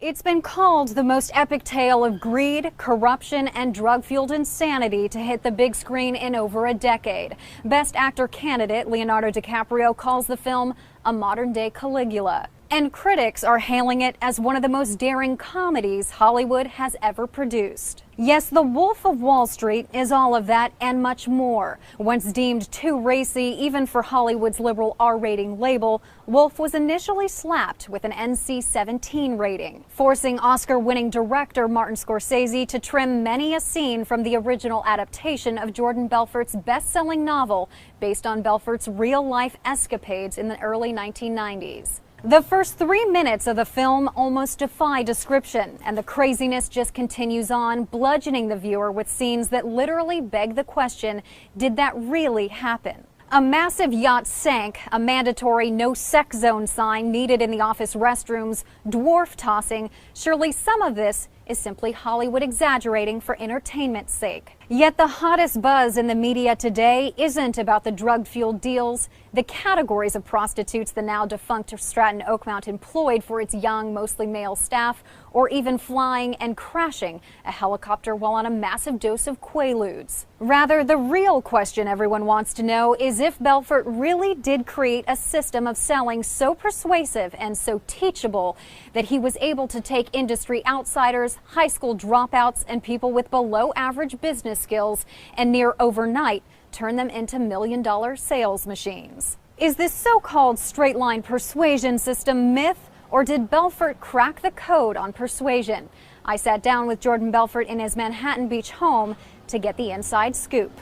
It's been called the most epic tale of greed, corruption, and drug-fueled insanity to hit the big screen in over a decade. Best Actor candidate Leonardo DiCaprio calls the film a modern-day Caligula. And critics are hailing it as one of the most daring comedies Hollywood has ever produced. Yes, The Wolf of Wall Street is all of that and much more. Once deemed too racy, even for Hollywood's liberal R-rating label, Wolf was initially slapped with an NC-17 rating, forcing Oscar-winning director Martin Scorsese to trim many a scene from the original adaptation of Jordan Belfort's best-selling novel based on Belfort's real-life escapades in the early 1990s. The first 3 minutes of the film almost defy description, and the craziness just continues on, bludgeoning the viewer with scenes that literally beg the question, did that really happen? A massive yacht sank, a mandatory no-sex zone sign needed in the office restrooms, dwarf tossing. Surely some of this is simply Hollywood exaggerating for entertainment's sake. Yet the hottest buzz in the media today isn't about the drug-fueled deals, the categories of prostitutes the now defunct Stratton Oakmont employed for its young, mostly male staff, or even flying and crashing a helicopter while on a massive dose of Quaaludes. Rather, the real question everyone wants to know is if Belfort really did create a system of selling so persuasive and so teachable that he was able to take industry outsiders, high school dropouts, and people with below-average business skills and near overnight turn them into million-dollar sales machines. Is this so-called straight-line persuasion system myth, or did Belfort crack the code on persuasion? I sat down with Jordan Belfort in his Manhattan Beach home to get the inside scoop.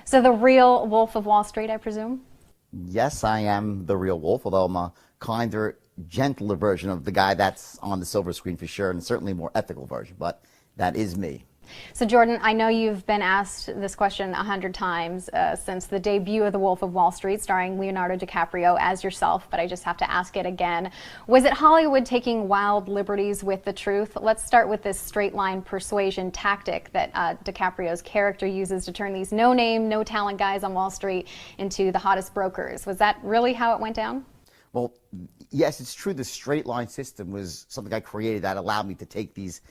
So the real Wolf of Wall Street, I presume? Yes, I am the real wolf, although I'm a kinder, gentler version of the guy that's on the silver screen for sure, and certainly a more ethical version, but that is me. So Jordan, I know you've been asked this question 100 times since the debut of The Wolf of Wall Street, starring Leonardo DiCaprio as yourself, but I just have to ask it again. Was it Hollywood taking wild liberties with the truth? Let's start with this straight-line persuasion tactic that DiCaprio's character uses to turn these no-name, no-talent guys on Wall Street into the hottest brokers. Was that really how it went down? Well, yes, it's true. The straight-line system was something I created that allowed me to take these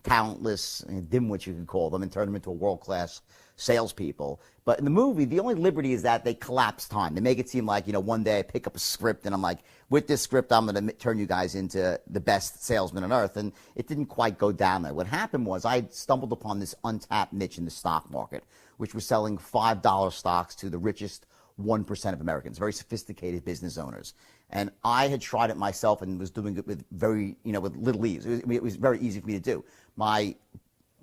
talentless dimwits, you could call them, and turn them into a world-class salespeople. But in the movie, the only liberty is that they collapse time. They make it seem like, one day I pick up a script and I'm like, with this script, I'm going to turn you guys into the best salesman on earth. And it didn't quite go down there. What happened was I stumbled upon this untapped niche in the stock market, which was selling $5 stocks to the richest 1% of Americans, very sophisticated business owners. And I had tried it myself and was doing it with with little ease. It was very easy for me to do. My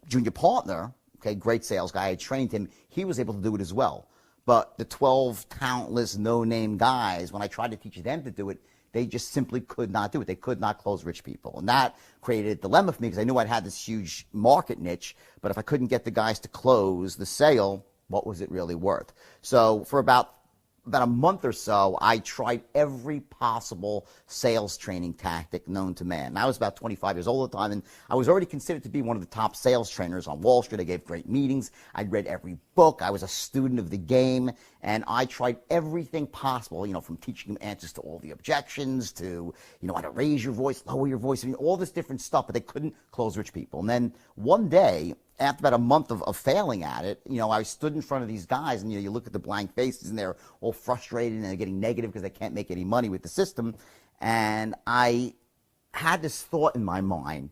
junior partner, great sales guy, I trained him. He was able to do it as well. But the 12 talentless, no-name guys, when I tried to teach them to do it, they just simply could not do it. They could not close rich people. And that created a dilemma for me because I knew I'd had this huge market niche, but if I couldn't get the guys to close the sale, what was it really worth? So for about a month or so, I tried every possible sales training tactic known to man. And I was about 25 years old at the time, and I was already considered to be one of the top sales trainers on Wall Street. I gave great meetings. I'd read every book. I was a student of the game, and I tried everything possible, from teaching them answers to all the objections to, how to raise your voice, lower your voice, all this different stuff, but they couldn't close rich people. And then one day, after about a month of failing at it, I stood in front of these guys and, you look at the blank faces and they're all frustrated and they're getting negative because they can't make any money with the system. And I had this thought in my mind,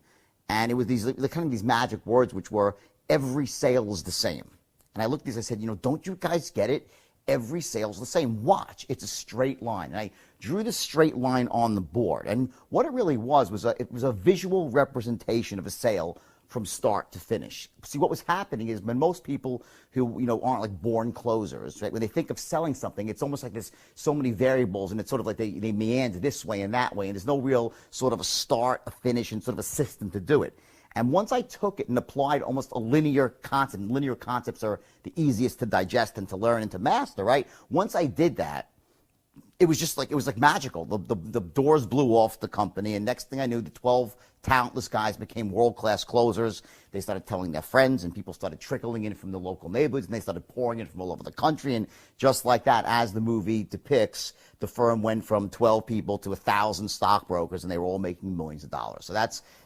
and it was these magic words, which were, every sale is the same. And I looked at these, I said, don't you guys get it? Every sale is the same. Watch, it's a straight line. And I drew the straight line on the board. And what it really was it was a visual representation of a sale from start to finish. See, what was happening is when most people who, aren't like born closers, right? When they think of selling something, it's almost like there's so many variables and it's sort of like they meander this way and that way, and there's no real sort of a start, a finish, and sort of a system to do it. And once I took it and applied almost a linear concept, and linear concepts are the easiest to digest and to learn and to master, right? Once I did that, it was just like, it was like magical. The doors blew off the company, and next thing I knew, the 12 talentless guys became world-class closers. They started telling their friends, and people started trickling in from the local neighborhoods, and they started pouring in from all over the country. And just like that, as the movie depicts, the firm went from 12 people to 1,000 stockbrokers, and they were all making millions of dollars.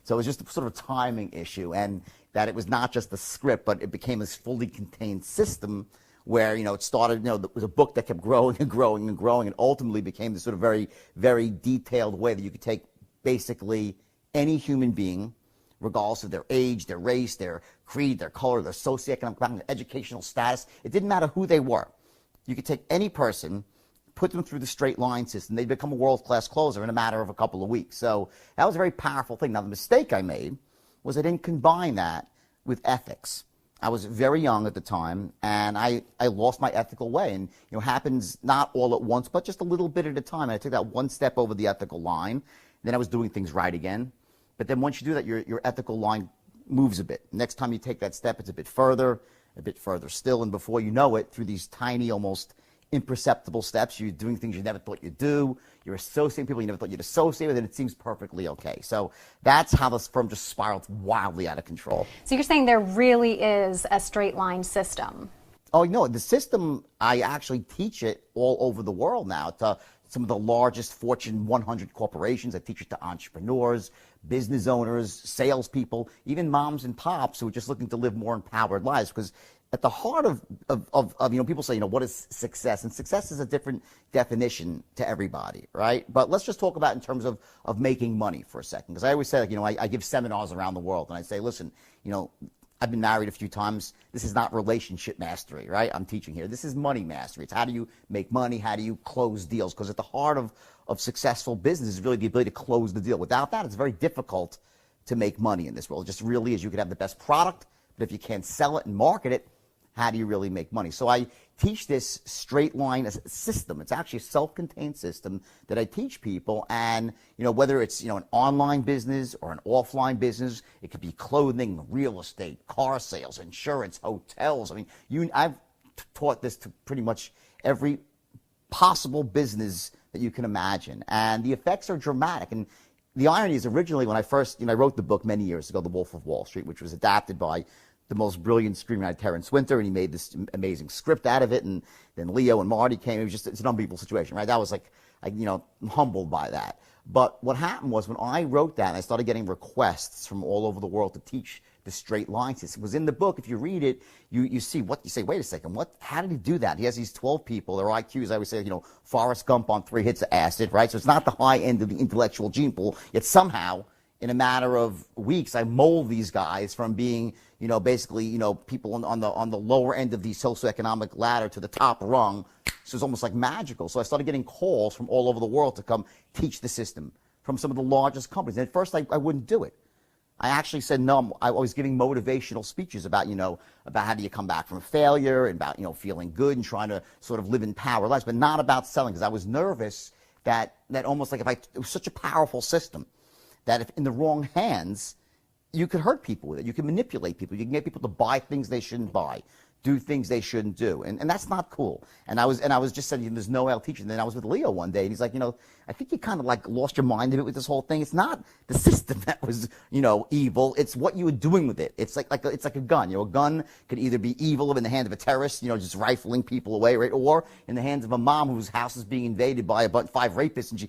So it was just sort of a timing issue, and that it was not just the script, but it became this fully contained system where, it started, it was a book that kept growing and growing and growing, and ultimately became this sort of very, very detailed way that you could take basically any human being, regardless of their age, their race, their creed, their color, their socioeconomic background, their educational status. It didn't matter who they were. You could take any person, put them through the straight line system, they'd become a world-class closer in a matter of a couple of weeks. So that was a very powerful thing. Now, the mistake I made was I didn't combine that with ethics. I was very young at the time, and I lost my ethical way. And, happens not all at once, but just a little bit at a time. And I took that one step over the ethical line. Then I was doing things right again. But then once you do that, your ethical line moves a bit. Next time you take that step, it's a bit further still. And before you know it, through these tiny, almost imperceptible steps, you're doing things you never thought you'd do. You're associating people you never thought you'd associate with, and it seems perfectly okay. So that's how this firm just spiraled wildly out of control. So you're saying there really is a straight line system? Oh, no, the system, I actually teach it all over the world now to some of the largest Fortune 100 corporations. I teach it to entrepreneurs, business owners, salespeople, even moms and pops who are just looking to live more empowered lives. Because at the heart of people say, what is success? And success is a different definition to everybody, right? But let's just talk about in terms of making money for a second. Because I always say, I give seminars around the world, and I say, listen, I've been married a few times. This is not relationship mastery, right? I'm teaching here. This is money mastery. It's how do you make money? How do you close deals? Because at the heart of successful business is really the ability to close the deal. Without that, it's very difficult to make money in this world. It just really is. You could have the best product, but if you can't sell it and market it, how do you really make money? So I teach this straight line system. It's actually a self-contained system that I teach people. And, whether it's, an online business or an offline business, it could be clothing, real estate, car sales, insurance, hotels. I've taught this to pretty much every possible business that you can imagine. And the effects are dramatic. And the irony is, originally when I first, I wrote the book many years ago, The Wolf of Wall Street, which was adapted by the most brilliant screenwriter, Terrence Winter, and he made this amazing script out of it. And then Leo and Marty came. It's an unbelievable situation, right? That was like, I'm humbled by that. But what happened was when I wrote that, and I started getting requests from all over the world to teach the straight line system. It was in the book. If you read it, you see what you say. Wait a second, how did he do that? He has these 12 people. Their IQs, I would say, Forrest Gump on 3 hits of acid, right? So it's not the high end of the intellectual gene pool. Yet somehow, in a matter of weeks, I mold these guys from being, basically, people on the lower end of the socioeconomic ladder to the top rung. So it's almost like magical. So I started getting calls from all over the world to come teach the system from some of the largest companies. And at first, I wouldn't do it. I actually said no. I was giving motivational speeches about, about how do you come back from failure and about, feeling good and trying to sort of live in power lives, but not about selling, because I was nervous that almost like it was such a powerful system that if in the wrong hands, you could hurt people with it. You can manipulate people. You can get people to buy things they shouldn't buy, do things they shouldn't do, and that's not cool. And I was just saying, there's no way I'll teach you. And then I was with Leo one day, and he's like, I think you kind of like lost your mind a bit with this whole thing. It's not the system that was, evil. It's what you were doing with it. It's like a gun. A gun could either be evil in the hand of a terrorist, just rifling people away, right, or in the hands of a mom whose house is being invaded by about 5 rapists,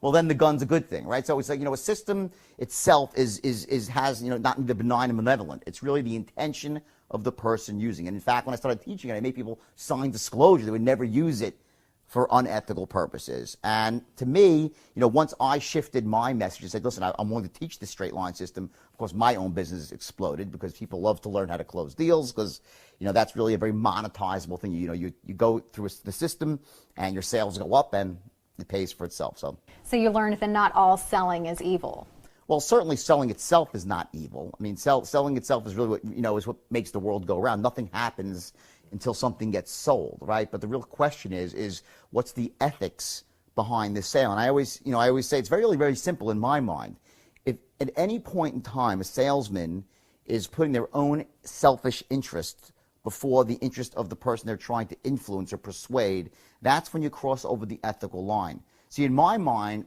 well, then the gun's a good thing, right? So it's like, a system itself has not neither benign and malevolent. It's really the intention of the person using it. And in fact, when I started teaching it, I made people sign disclosure. They would never use it for unethical purposes. And to me, once I shifted my message and said, listen, I'm willing to teach this straight line system, of course, my own business exploded because people love to learn how to close deals because, that's really a very monetizable thing. You go through the system and your sales go up and it pays for itself. So you learned that not all selling is evil. Well, certainly selling itself is not evil. Selling itself is really what, is what makes the world go around. Nothing happens until something gets sold, right? But the real question is what's the ethics behind this sale? And I always say it's very, very simple in my mind. If at any point in time a salesman is putting their own selfish interest before the interest of the person they're trying to influence or persuade, that's when you cross over the ethical line. See, in my mind,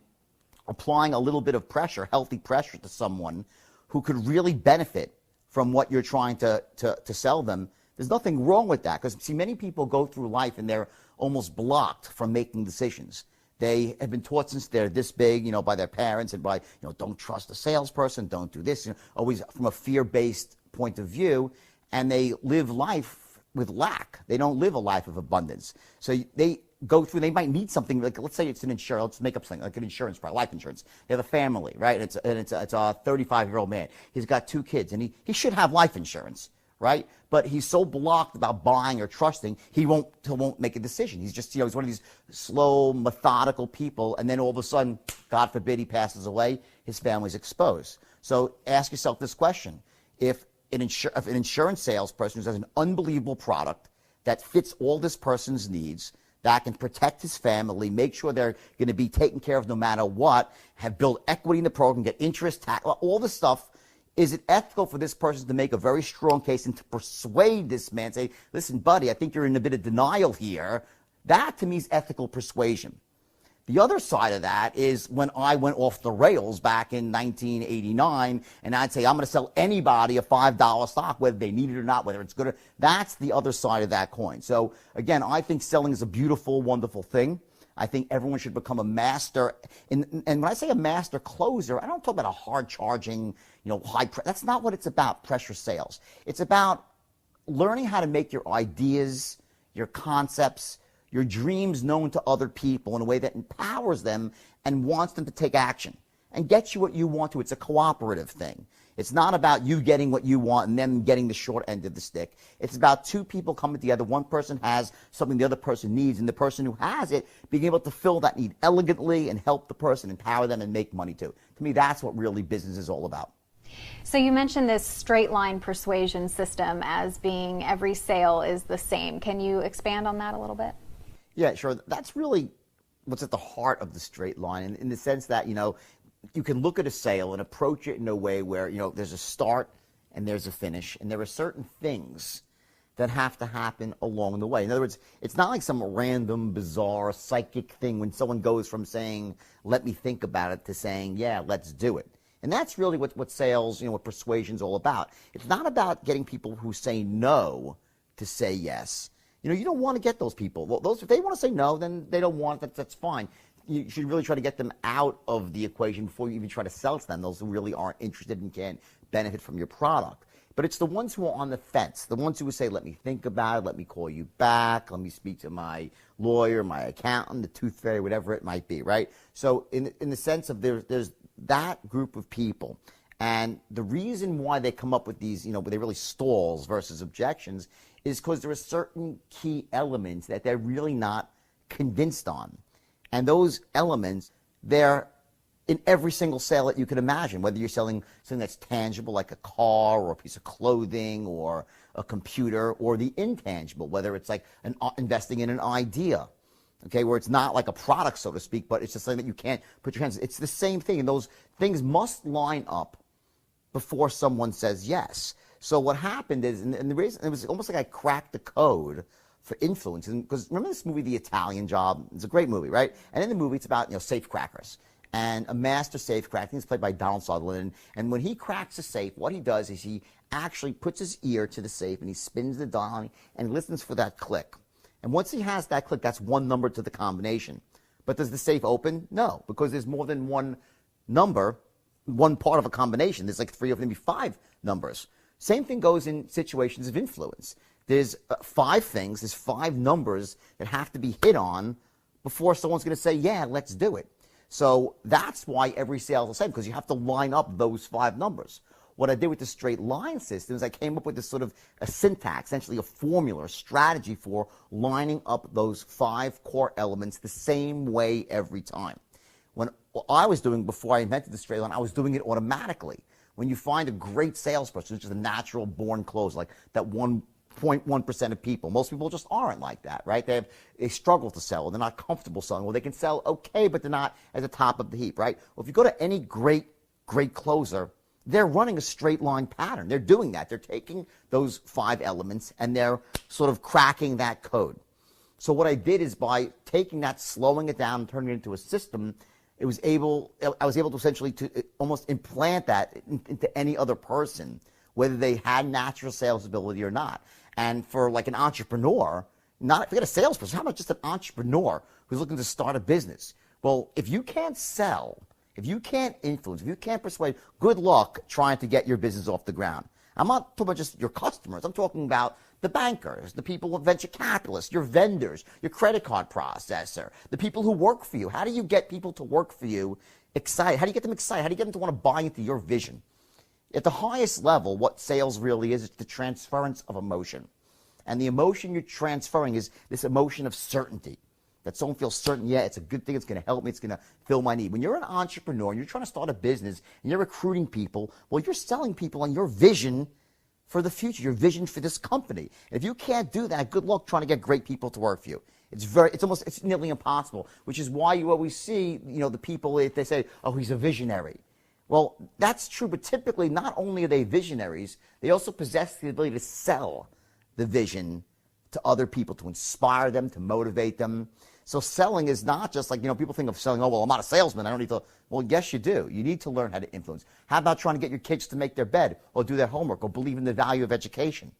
applying a little bit of pressure, healthy pressure to someone who could really benefit from what you're trying to sell them, there's nothing wrong with that. Because, see, many people go through life and they're almost blocked from making decisions. They have been taught since they're this big, by their parents and by, don't trust a salesperson, don't do this, always from a fear-based point of view, and they live life with lack. They don't live a life of abundance. So they go through, they might need something, like, let's say it's an insurance, let's make up something, like an insurance product, life insurance. They have a family, right? It's a 35-year-old man. He's got 2 kids, and he should have life insurance, right? But he's so blocked about buying or trusting, he won't make a decision. He's just, he's one of these slow, methodical people, and then all of a sudden, God forbid, he passes away, his family's exposed. So ask yourself this question. If an insurance salesperson who has an unbelievable product that fits all this person's needs, that can protect his family, make sure they're going to be taken care of no matter what, have built equity in the program, get interest, tax, all this stuff, is it ethical for this person to make a very strong case and to persuade this man, say, listen, buddy, I think you're in a bit of denial here? That, to me, is ethical persuasion. The other side of that is when I went off the rails back in 1989, and I'd say, I'm going to sell anybody a $5 stock, whether they need it or not, whether it's good or... That's the other side of that coin. So, again, I think selling is a beautiful, wonderful thing. I think everyone should become a master. And when I say a master closer, I don't talk about a hard-charging, that's not what it's about, pressure sales. It's about learning how to make your ideas, your concepts, your dreams known to other people in a way that empowers them and wants them to take action and get you what you want to. It's a cooperative thing. It's not about you getting what you want and them getting the short end of the stick. It's about 2 people coming together. One person has something the other person needs, and the person who has it being able to fill that need elegantly and help the person, empower them, and make money too. To me, that's what really business is all about. So you mentioned this straight line persuasion system as being every sale is the same. Can you expand on that a little bit? Yeah, sure. That's really what's at the heart of the straight line, in the sense that, you can look at a sale and approach it in a way where, there's a start and there's a finish, and there are certain things that have to happen along the way. In other words, it's not like some random, bizarre, psychic thing when someone goes from saying, let me think about it, to saying, yeah, let's do it. And that's really what sales, what persuasion's all about. It's not about getting people who say no to say yes. You don't want to get those people. Well, if they want to say no, then they don't want it. That's fine. You should really try to get them out of the equation before you even try to sell to them, those who really aren't interested and can't benefit from your product. But it's the ones who are on the fence, the ones who would say, let me think about it, let me call you back, let me speak to my lawyer, my accountant, the tooth fairy, whatever it might be, right? So in the sense of there's that group of people. And the reason why they come up with these, they really stalls versus objections is because there are certain key elements that they're really not convinced on. And those elements, they're in every single sale that you can imagine, whether you're selling something that's tangible like a car or a piece of clothing or a computer, or the intangible, whether it's like investing in an idea, okay, where it's not like a product, so to speak, but it's just something that you can't put your hands on. It's the same thing, and those things must line up before someone says yes. So what happened is, and the reason, it was almost like I cracked the code for influence. Because remember this movie, The Italian Job? It's a great movie, right? And in the movie, it's about, safe crackers. And a master safe cracker, I think it's played by Donald Sutherland. And when he cracks a safe, what he does is he actually puts his ear to the safe and he spins the dial and listens for that click. And once he has that click, that's one number to the combination. But does the safe open? No, because there's more than one number, one part of a combination. There's like 3 or maybe 5 numbers. Same thing goes in situations of influence. There's 5 things, there's 5 numbers that have to be hit on before someone's going to say, yeah, let's do it. So that's why every sale is the same, because you have to line up those 5 numbers. What I did with the straight line system is I came up with this sort of a syntax, essentially a formula, a strategy for lining up those 5 core elements the same way every time. What I was doing before I invented the straight line, I was doing it automatically. When you find a great salesperson, which is a natural born closer, like that 1.1% of people, most people just aren't like that, right? They struggle to sell, they're not comfortable selling. Well, they can sell okay, but they're not at the top of the heap, right? Well, if you go to any great closer, they're running a straight line pattern. They're doing that. They're taking those 5 elements and they're sort of cracking that code. So what I did is by taking that, slowing it down, and turning it into a system, I was able to essentially to almost implant that into any other person, whether they had natural sales ability or not. And for like an entrepreneur, not forget a salesperson, how about just an entrepreneur who's looking to start a business? Well, if you can't sell, if you can't influence, if you can't persuade, good luck trying to get your business off the ground. I'm not talking about just your customers. I'm talking about the bankers, the people with venture capitalists, your vendors, your credit card processor, the people who work for you. How do you get people to work for you excited? How do you get them excited? How do you get them to want to buy into your vision? At the highest level, what sales really is the transference of emotion. And the emotion you're transferring is this emotion of certainty. That someone feels certain, yeah, it's a good thing, it's going to help me, it's going to fill my need. When you're an entrepreneur and you're trying to start a business and you're recruiting people, well, you're selling people on your vision for the future, your vision for this company. And if you can't do that, good luck trying to get great people to work for you. It's nearly impossible, which is why you always see, the people, if they say, oh, he's a visionary. Well, that's true, but typically not only are they visionaries, they also possess the ability to sell the vision to other people, to inspire them, to motivate them. So selling is not just like, people think of selling, oh, well, I'm not a salesman, I don't need to. Well, yes, you do. You need to learn how to influence. How about trying to get your kids to make their bed or do their homework or believe in the value of education?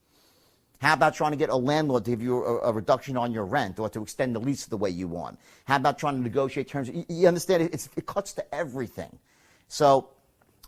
How about trying to get a landlord to give you a reduction on your rent or to extend the lease the way you want? How about trying to negotiate terms? You understand, it cuts to everything. So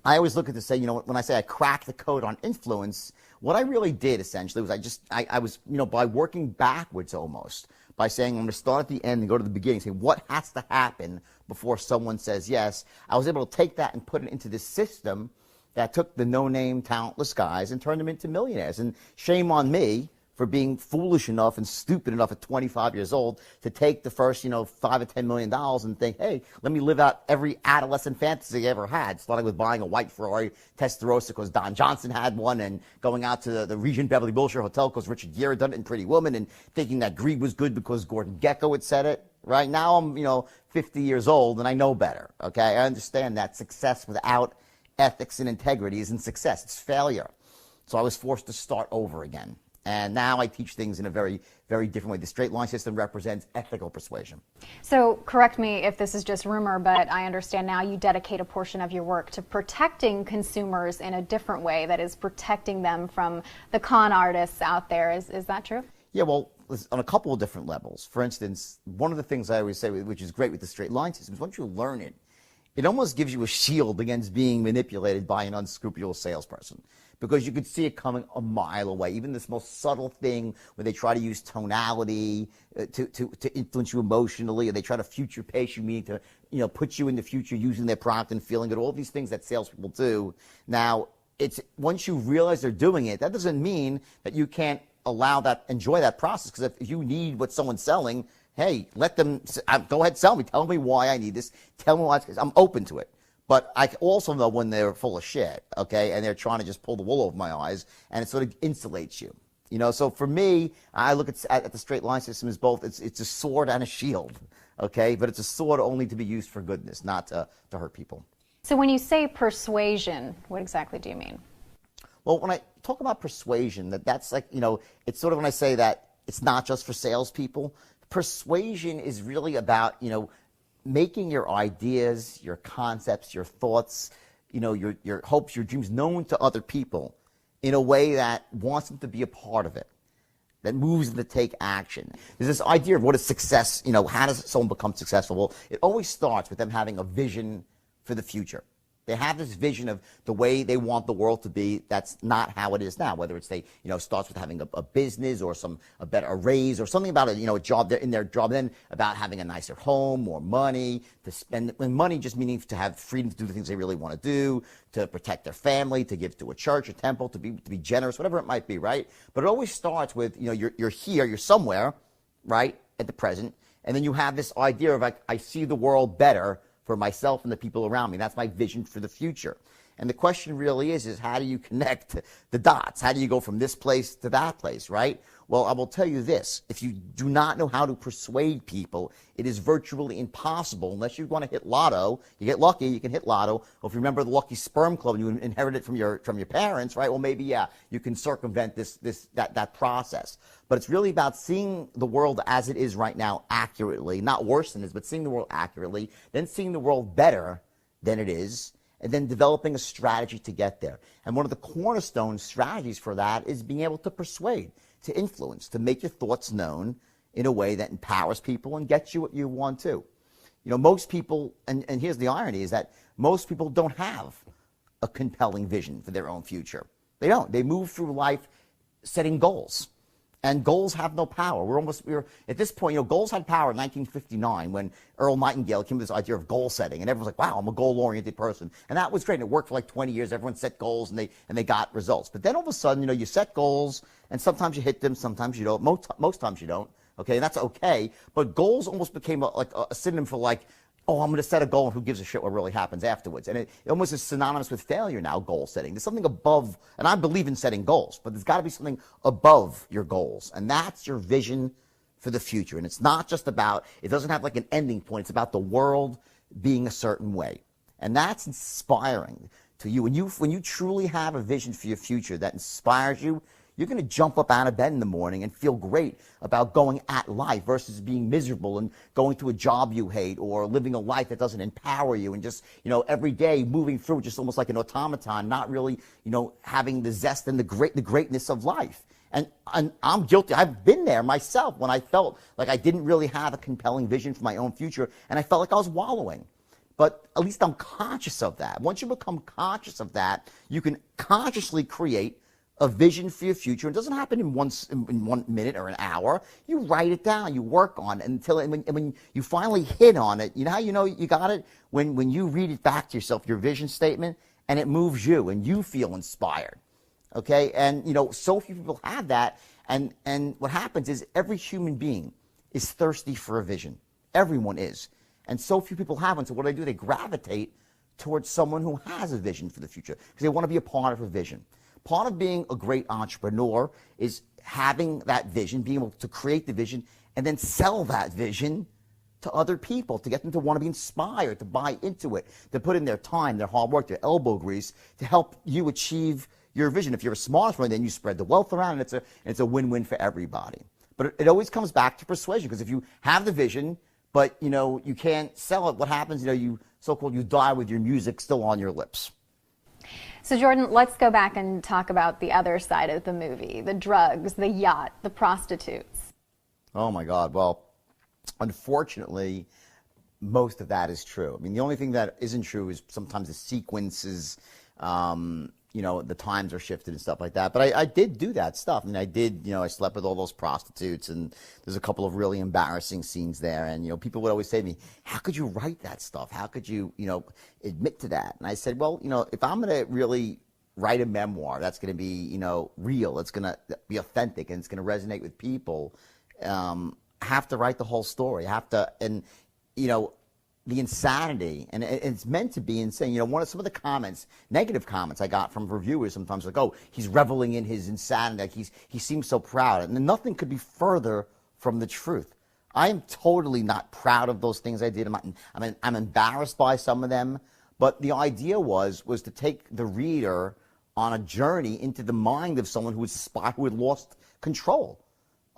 I always look at this, say, when I say I cracked the code on influence, what I really did essentially was I was, by working backwards almost, by saying I'm going to start at the end and go to the beginning, say what has to happen before someone says yes, I was able to take that and put it into this system that took the no-name, talentless guys and turned them into millionaires. And shame on me for being foolish enough and stupid enough at 25 years old to take the first, $5 or $10 million and think, hey, let me live out every adolescent fantasy I ever had, starting with buying a white Ferrari Testarossa because Don Johnson had one, and going out to the Regent Beverly Wilshire Hotel because Richard Gere had done it in Pretty Woman, and thinking that greed was good because Gordon Gekko had said it. Right now I'm, 50 years old and I know better. Okay, I understand that success without ethics and integrity isn't success; it's failure. So I was forced to start over again. And now I teach things in a very, very different way. The straight line system represents ethical persuasion. So correct me if this is just rumor, but I understand now you dedicate a portion of your work to protecting consumers in a different way, that is protecting them from the con artists out there. Is that true? Yeah, well, on a couple of different levels. For instance, one of the things I always say, which is great with the straight line system, is once you learn it, it almost gives you a shield against being manipulated by an unscrupulous salesperson, because you could see it coming a mile away. Even this most subtle thing where they try to use tonality to influence you emotionally, or they try to future pace you, meaning to put you in the future using their prompt and feeling it. All these things that salespeople do. Now, it's once you realize they're doing it, that doesn't mean that you can't enjoy that process. Because if you need what someone's selling, hey, let them go ahead, sell me. Tell me why I need this. Tell me why I'm open to it. But I also know when they're full of shit, okay, and they're trying to just pull the wool over my eyes, and it sort of insulates you. So for me, I look at the straight line system as both. It's a sword and a shield, okay? But it's a sword only to be used for goodness, not to hurt people. So when you say persuasion, what exactly do you mean? Well, when I talk about persuasion, that's like, it's sort of when I say that it's not just for salespeople. Persuasion is really about, making your ideas, your concepts, your thoughts, your hopes, your dreams known to other people in a way that wants them to be a part of it, that moves them to take action. There's this idea of what is success, how does someone become successful? Well, it always starts with them having a vision for the future. They have this vision of the way they want the world to be. That's not how it is now. Whether it's starts with having a business or a raise or something about a job in their job, then about having a nicer home, more money to spend. And money just meaning to have freedom to do the things they really want to do, to protect their family, to give to a church, a temple, to be generous, whatever it might be, right? But it always starts with you're here, you're somewhere, right, at the present, and then you have this idea of like I see the world better for myself and the people around me. That's my vision for the future. And the question really is how do you connect the dots? How do you go from this place to that place, right? Well, I will tell you this. If you do not know how to persuade people, it is virtually impossible unless you want to hit lotto. You get lucky, you can hit lotto. Or if you remember the Lucky Sperm Club and you inherit it from your parents, right? Well, maybe, yeah, you can circumvent that process. But it's really about seeing the world as it is right now accurately, not worse than it is, but seeing the world accurately, then seeing the world better than it is, and then developing a strategy to get there. And one of the cornerstone strategies for that is being able to persuade, to influence, to make your thoughts known in a way that empowers people and gets you what you want to. You know, most people, and here's the irony, is that most people don't have a compelling vision for their own future. They don't. They move through life setting goals. And goals have no power. We're at this point, you know, goals had power in 1959 when Earl Nightingale came with this idea of goal setting, and everyone's like, "Wow, I'm a goal-oriented person," and that was great. And it worked for like 20 years. Everyone set goals, and they got results. But then all of a sudden, you know, you set goals, and sometimes you hit them, sometimes you don't. Most times you don't. Okay, and that's okay. But goals almost became like a synonym for like, oh, I'm going to set a goal, and who gives a shit what really happens afterwards? And it almost is synonymous with failure now, goal setting. There's something above, and I believe in setting goals, but there's got to be something above your goals, and that's your vision for the future. And it's not just about, it doesn't have like an ending point. It's about the world being a certain way. And that's inspiring to you. When you truly have a vision for your future that inspires you, you're going to jump up out of bed in the morning and feel great about going at life versus being miserable and going to a job you hate or living a life that doesn't empower you and just, you know, every day moving through just almost like an automaton, not really, you know, having the zest and the greatness of life. And I'm guilty. I've been there myself when I felt like I didn't really have a compelling vision for my own future and I felt like I was wallowing. But at least I'm conscious of that. Once you become conscious of that, you can consciously create a vision for your future. It doesn't happen in 1 minute or an hour. You write it down, you work on it until, and when you finally hit on it, you know how you know you got it? When you read it back to yourself, your vision statement, and it moves you and you feel inspired. Okay? And, you know, so few people have that. And what happens is every human being is thirsty for a vision. Everyone is. And so few people have one. So what do? They gravitate towards someone who has a vision for the future because they want to be a part of a vision. Part of being a great entrepreneur is having that vision, being able to create the vision, and then sell that vision to other people, to get them to want to be inspired, to buy into it, to put in their time, their hard work, their elbow grease, to help you achieve your vision. If you're a smart entrepreneur, then you spread the wealth around, and it's a win-win for everybody. But it always comes back to persuasion, because if you have the vision, but, you know, you can't sell it, what happens? You know, you die with your music still on your lips. So Jordan, let's go back and talk about the other side of the movie, the drugs, the yacht, the prostitutes. Oh my God. Well, unfortunately, most of that is true. I mean, the only thing that isn't true is sometimes the sequences, you know, the times are shifted and stuff like that. But I did do that stuff. I mean, I slept with all those prostitutes, and there's a couple of really embarrassing scenes there. And, you know, people would always say to me, how could you write that stuff? How could you, you know, admit to that? And I said, well, you know, if I'm going to really write a memoir that's going to be, you know, real, it's going to be authentic, and it's going to resonate with people, I have to write the whole story. I have to, and, you know, the insanity, and it's meant to be insane. You know, some of the comments, negative comments I got from reviewers sometimes, like, oh, he's reveling in his insanity, like he seems so proud. And nothing could be further from the truth. I am totally not proud of those things I did. I'm embarrassed by some of them, but the idea was to take the reader on a journey into the mind of someone who had lost control.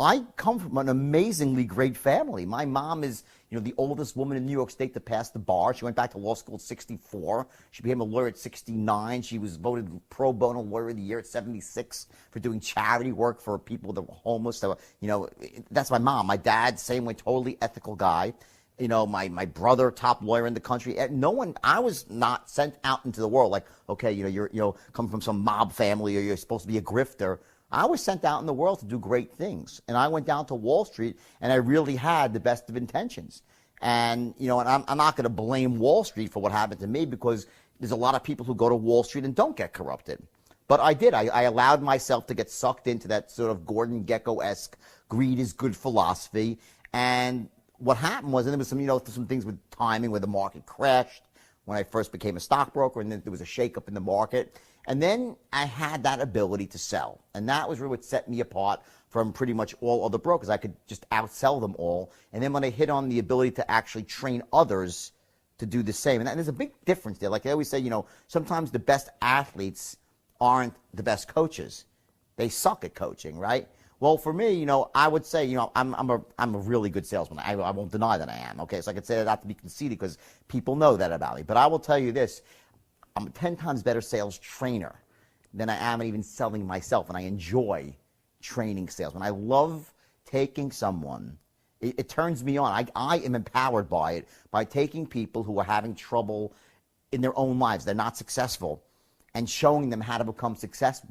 I come from an amazingly great family. My mom is, you know, the oldest woman in New York State to pass the bar. She went back to law school at 64. She became a lawyer at 69. She was voted pro bono lawyer of the year at 76 for doing charity work for people that were homeless. So, you know, that's my mom. My dad, same way, totally ethical guy. You know, my brother, top lawyer in the country. I was not sent out into the world like, okay, you know, you're come from some mob family, or you're supposed to be a grifter. I was sent out in the world to do great things. And I went down to Wall Street, and I really had the best of intentions. And, you know, and I'm not going to blame Wall Street for what happened to me, because there's a lot of people who go to Wall Street and don't get corrupted. But I did. I allowed myself to get sucked into that sort of Gordon Gekko-esque greed is good philosophy. And what happened was, and there was some, you know, some things with timing where the market crashed, when I first became a stockbroker, and then there was a shakeup in the market. And then I had that ability to sell. And that was really what set me apart from pretty much all other brokers. I could just outsell them all. And then when I hit on the ability to actually train others to do the same, and there's a big difference there. Like I always say, sometimes the best athletes aren't the best coaches. They suck at coaching, right? Well, for me, I would say, I'm a really good salesman. I won't deny that I am. Okay, so I could say that not to be conceited because people know that about me. But I will tell you this. I'm a 10 times better sales trainer than I am at even selling myself, and I enjoy training salesmen. I love taking someone. It turns me on. I am empowered by it, by taking people who are having trouble in their own lives. They're not successful, and showing them how to become successful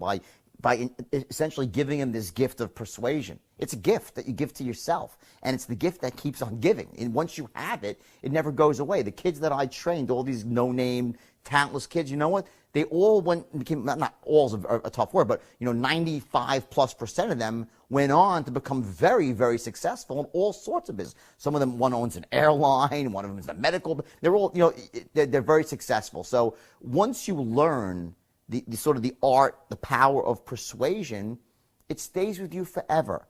by essentially giving them this gift of persuasion. It's a gift that you give to yourself, and it's the gift that keeps on giving. And once you have it, it never goes away. The kids that I trained, all these no-name, talentless kids, you know what? They all became, not all is a tough word, but 95+% of them went on to become very, very successful in all sorts of business. Some of them, one owns an airline, one of them is a medical. They're all, they're very successful. So once you learn the sort of the art, the power of persuasion, it stays with you forever.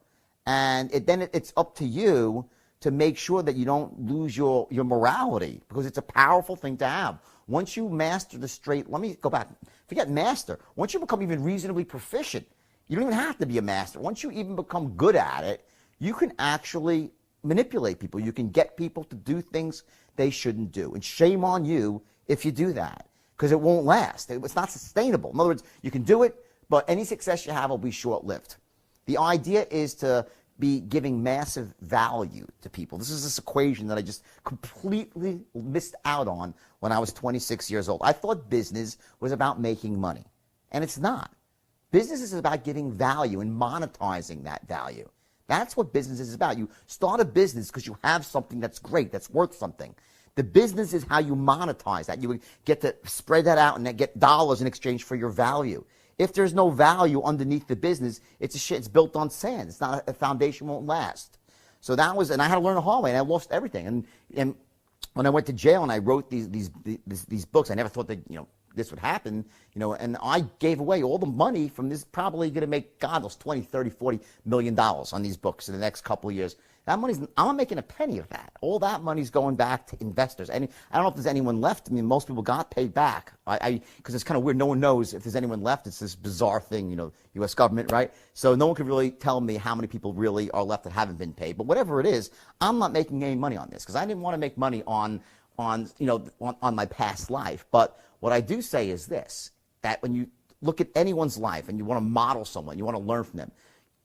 And then it's up to you to make sure that you don't lose your morality, because it's a powerful thing to have. Once you master the straight, let me go back, forget master. Once you become even reasonably proficient, you don't even have to be a master. Once you even become good at it, you can actually manipulate people. You can get people to do things they shouldn't do. And shame on you if you do that, because it won't last. It's not sustainable. In other words, you can do it, but any success you have will be short-lived. The idea is to be giving massive value to people. This is this equation that I just completely missed out on when I was 26 years old. I thought business was about making money, and it's not. Business is about giving value and monetizing that value. That's what business is about. You start a business because you have something that's great, that's worth something. The business is how you monetize that. You get to spread that out and get dollars in exchange for your value. If there's no value underneath the business, it's built on sand. It's not a foundation, won't last. So that was, and I had to learn the hard way, and I lost everything. And when I went to jail and I wrote these books, I never thought that this would happen. And I gave away all the money from this, probably going to make, God knows, $20, $30, $40 million on these books in the next couple of years. That money's, I'm not making a penny of that. All that money's going back to investors. And I don't know if there's anyone left. I mean, most people got paid back. Because it's kind of weird. No one knows if there's anyone left. It's this bizarre thing, U.S. government, right? So no one could really tell me how many people really are left that haven't been paid. But whatever it is, I'm not making any money on this because I didn't want to make money on my past life. But what I do say is this, that when you look at anyone's life and you want to model someone, you want to learn from them,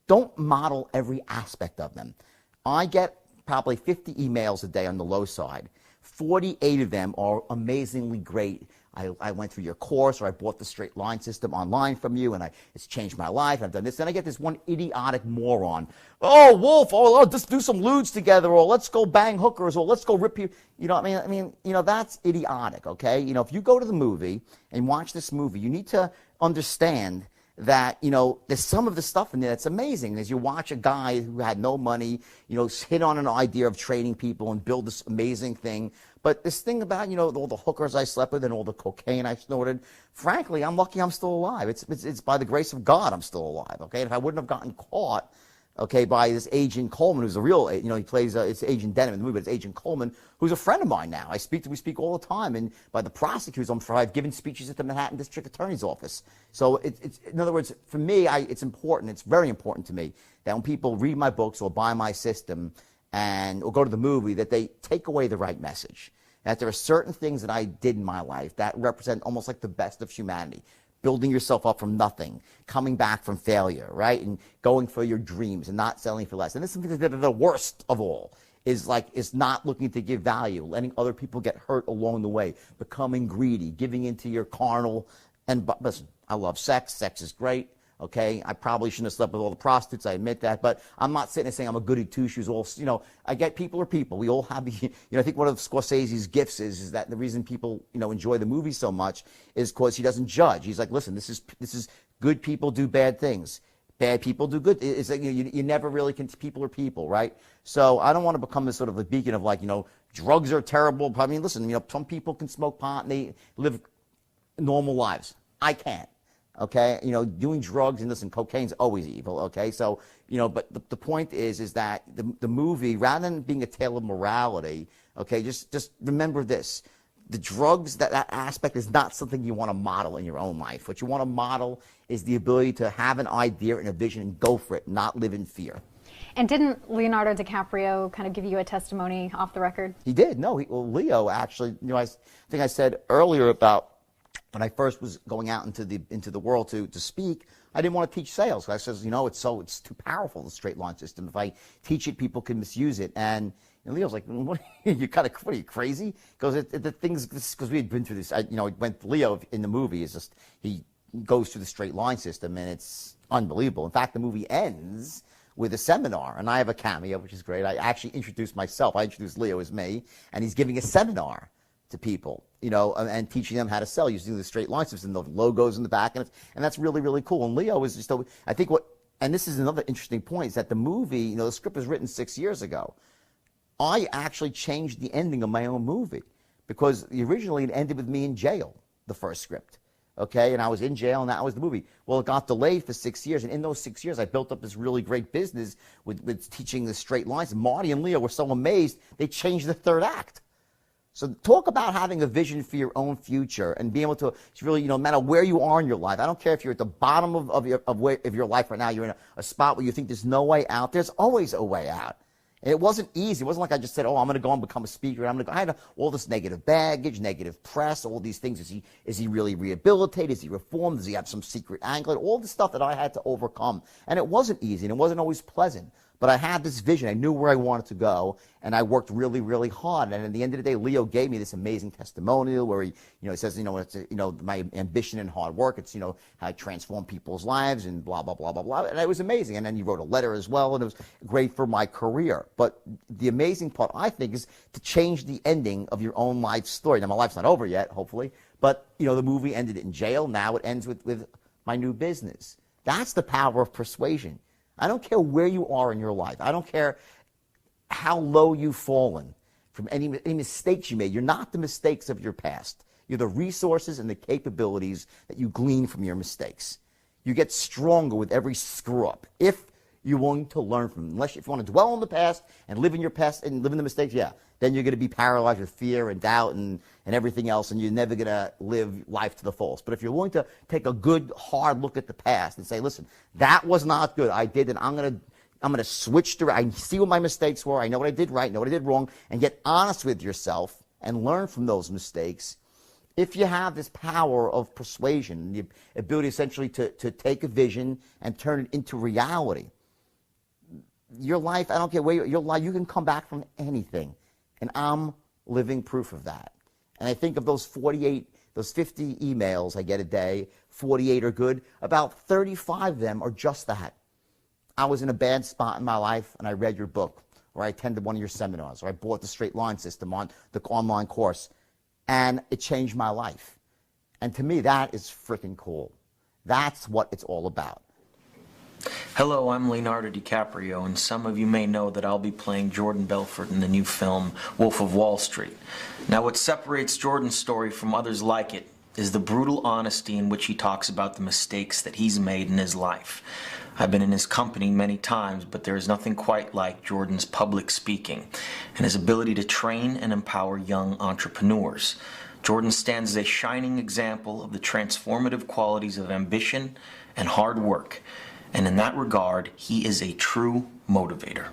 don't model every aspect of them. I get probably 50 emails a day on the low side. 48 of them are amazingly great. I went through your course, or I bought the straight line system online from you, and it's changed my life. I've done this. Then I get this one idiotic moron. Oh, Wolf, let's do some lewds together, or let's go bang hookers, or let's go rip you. That's idiotic, okay? If you go to the movie and watch this movie, you need to understand that, there's some of the stuff in there that's amazing. As you watch a guy who had no money, hit on an idea of trading people and build this amazing thing. But this thing about, all the hookers I slept with and all the cocaine I snorted, frankly, I'm lucky I'm still alive. It's by the grace of God I'm still alive, okay? And if I wouldn't have gotten caught, okay, by this Agent Coleman, who's a real, he plays, it's Agent Denham in the movie, but it's Agent Coleman, who's a friend of mine now. We speak all the time, and by the prosecutors, I've given speeches at the Manhattan District Attorney's Office. So it's in other words, for me, it's important, it's very important to me that when people read my books or buy my system or go to the movie, that they take away the right message. That there are certain things that I did in my life that represent almost like the best of humanity. Building yourself up from nothing, coming back from failure, right? And going for your dreams and not selling for less. And this is something that the worst of all is not looking to give value, letting other people get hurt along the way, becoming greedy, giving into your carnal. And listen, I love sex. Sex is great. Okay, I probably shouldn't have slept with all the prostitutes. I admit that, but I'm not sitting there saying I'm a goody two shoes. I get people are people. We all have the. I think one of Scorsese's gifts is that the reason people enjoy the movie so much is because he doesn't judge. He's like, listen, this is good people do bad things. bad people do good. It's like you never really can. People are people, right? So I don't want to become this sort of a beacon of like, drugs are terrible. I mean, listen, some people can smoke pot and they live normal lives. I can't. Okay, doing drugs and listen, cocaine's always evil. Okay, so but the point is that the movie, rather than being a tale of morality, okay, just remember this: the drugs, that aspect is not something you want to model in your own life. What you want to model is the ability to have an idea and a vision and go for it, not live in fear. And didn't Leonardo DiCaprio kind of give you a testimony off the record? He did. No, Leo actually. I think I said earlier about when I first was going out into the world to speak, I didn't want to teach sales. I says, it's too powerful, the straight line system. If I teach it, people can misuse it. And Leo's like, what are you crazy? Because the things, because we had been through this. Leo in the movie is just, he goes through the straight line system, and it's unbelievable. In fact, the movie ends with a seminar, and I have a cameo, which is great. I actually introduced myself. I introduced Leo as me, and he's giving a seminar to people, and teaching them how to sell using the straight line system, the logos in the back, and that's really, really cool. And Leo is just, I think and this is another interesting point, is that the movie, the script was written 6 years ago. I actually changed the ending of my own movie, because originally it ended with me in jail, the first script. Okay, and I was in jail, and that was the movie. Well, it got delayed for 6 years, and in those 6 years, I built up this really great business with teaching the straight lines. And Marty and Leo were so amazed, they changed the third act. So talk about having a vision for your own future and being able to really, no matter where you are in your life. I don't care if you're at the bottom of your life right now. You're in a spot where you think there's no way out. There's always a way out. And it wasn't easy. It wasn't like I just said, I'm going to go and become a speaker. I had all this negative baggage, negative press, all these things. Is he really rehabilitated? Is he reformed? Does he have some secret angle? All the stuff that I had to overcome. And it wasn't easy, and it wasn't always pleasant. But I had this vision. I knew where I wanted to go, and I worked really, really hard. And at the end of the day, Leo gave me this amazing testimonial where he says, it's, my ambition and hard work. It's, how I transform people's lives and blah, blah, blah, blah, blah. And it was amazing. And then he wrote a letter as well, and it was great for my career. But the amazing part, I think, is to change the ending of your own life story. Now, my life's not over yet, hopefully. But, the movie ended in jail. Now it ends with my new business. That's the power of persuasion. I don't care where you are in your life. I don't care how low you've fallen from any mistakes you made. You're not the mistakes of your past. You're the resources and the capabilities that you glean from your mistakes. You get stronger with every screw up if you're willing to learn from them. If you want to dwell on the past and live in your past and live in the mistakes, then you're going to be paralyzed with fear and doubt and everything else, and you're never going to live life to the fullest. But if you're willing to take a good, hard look at the past and say, listen, that was not good. I did, and I'm going to switch I see what my mistakes were. I know what I did right, know what I did wrong, and get honest with yourself and learn from those mistakes. If you have this power of persuasion, the ability essentially to take a vision and turn it into reality, your life, I don't care where your life, you can come back from anything. And I'm living proof of that. And I think of those 50 emails I get a day, 48 are good. About 35 of them are just that. I was in a bad spot in my life, and I read your book, or I attended one of your seminars, or I bought the straight line system on the online course, and it changed my life. And to me, that is freaking cool. That's what it's all about. Hello, I'm Leonardo DiCaprio, and some of you may know that I'll be playing Jordan Belfort in the new film Wolf of Wall Street. Now, what separates Jordan's story from others like it is the brutal honesty in which he talks about the mistakes that he's made in his life. I've been in his company many times, but there is nothing quite like Jordan's public speaking and his ability to train and empower young entrepreneurs. Jordan stands as a shining example of the transformative qualities of ambition and hard work. And in that regard, he is a true motivator.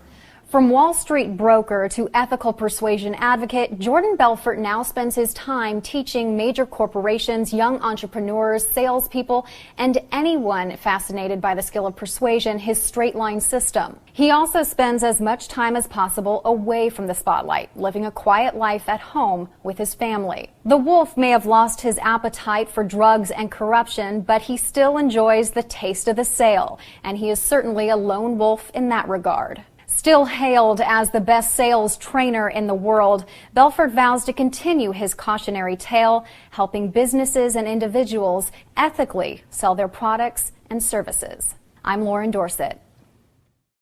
From Wall Street broker to ethical persuasion advocate, Jordan Belfort now spends his time teaching major corporations, young entrepreneurs, salespeople, and anyone fascinated by the skill of persuasion his straight line system. He also spends as much time as possible away from the spotlight, living a quiet life at home with his family. The wolf may have lost his appetite for drugs and corruption, but he still enjoys the taste of the sale, and he is certainly a lone wolf in that regard. Still hailed as the best sales trainer in the world, Belfort vows to continue his cautionary tale, helping businesses and individuals ethically sell their products and services. I'm Lauren Dorsett.